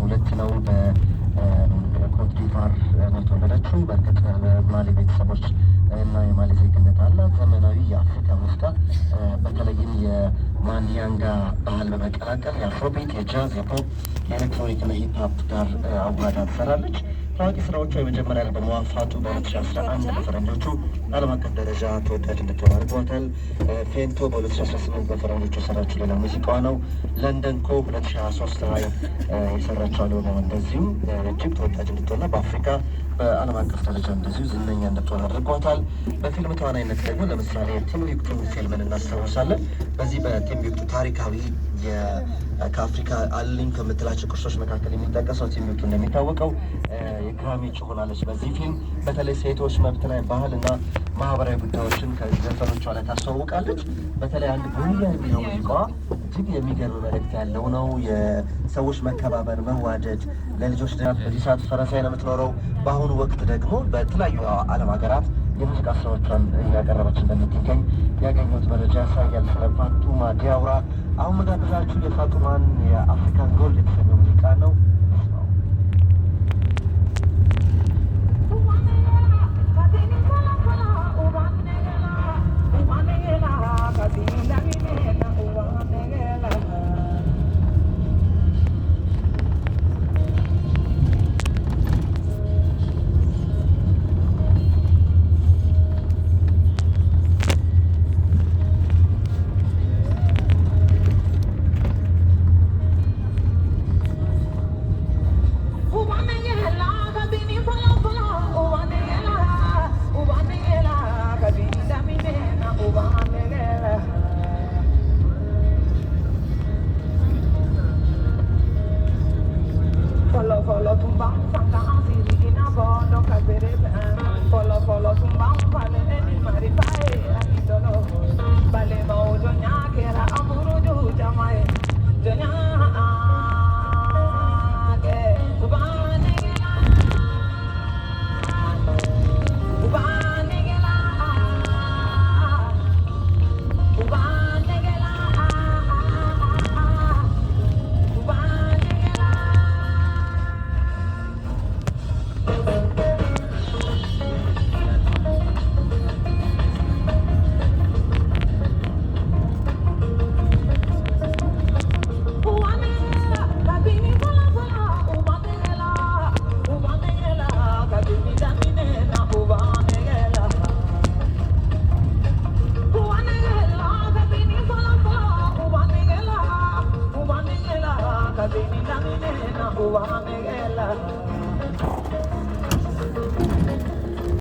ሁለት ነው። በኮት ዲቫር ነው የተወለደችው። በእርግጥ በማሊ ቤተሰቦች እና የማሊ ዜግነት አላት። ዘመናዊ የአፍሪካ ሙዚቃ በተለይም የማንዲያንጋ ባህል በመቀላቀል የአፍሮቢት፣ የጃዝ፣ የፖፕ፣ የኤሌክትሮኒክ እና ሂፕሀፕ ጋር አዋህዳ ትሰራለች። ታዋቂ ስራዎቿ የመጀመሪያ አልበሟ ፋቱ በ2011 በፈረንጆቹ ዓለም አቀፍ ደረጃ ተወዳጅ እንድትሆን አድርጓታል። ፌንቶ በ2018 በፈረንጆቹ የሰራችው ሌላ ሙዚቃዋ ነው። ለንደን ኮ 2023 ላይ የሰራችው አልበሟ እንደዚሁ እጅግ ተወዳጅ እንድትሆንና በአፍሪካ በዓለም አቀፍ ደረጃ እንደዚሁ ዝነኛ እንድትሆን አድርጓታል። በፊልም ተዋናይነት ደግሞ ለምሳሌ ቲምቢክቱ ፊልምን እናስታውሳለን። በዚህ በቲምቢክቱ ታሪካዊ ከአፍሪካ አለኝ ከምትላቸው ቅርሶች መካከል የሚጠቀሰው ቲምቢክቱ እንደሚታወቀው የግራሚ እጩ ሆናለች። በዚህ ፊልም በተለይ ሴቶች መብት ላይ ባህል እና ማህበራዊ ጉዳዮችን ከዘፈኖቿ ላይ ታስተዋውቃለች። በተለይ አንድ ጉያ የሚለው ሙዚቃዋ እጅግ የሚገርም መልእክት ያለው ነው። የሰዎች መከባበር፣ መዋደድ፣ ለልጆች ድጋፍ። በዚህ ሰዓት ፈረንሳይ ነው የምትኖረው። በአሁኑ ወቅት ደግሞ በተለያዩ ዓለም ሀገራት የሙዚቃ ስራዎቿን እያቀረበች እንደምትገኝ ያገኘሁት መረጃ ያሳያል። ስለ ፋጡማ ዲያውራ አሁን መጋበዛችሁ የፋጡማን የአፍሪካን ጎልድ የተሰኘው ሙዚቃ ነው። Uva Miguela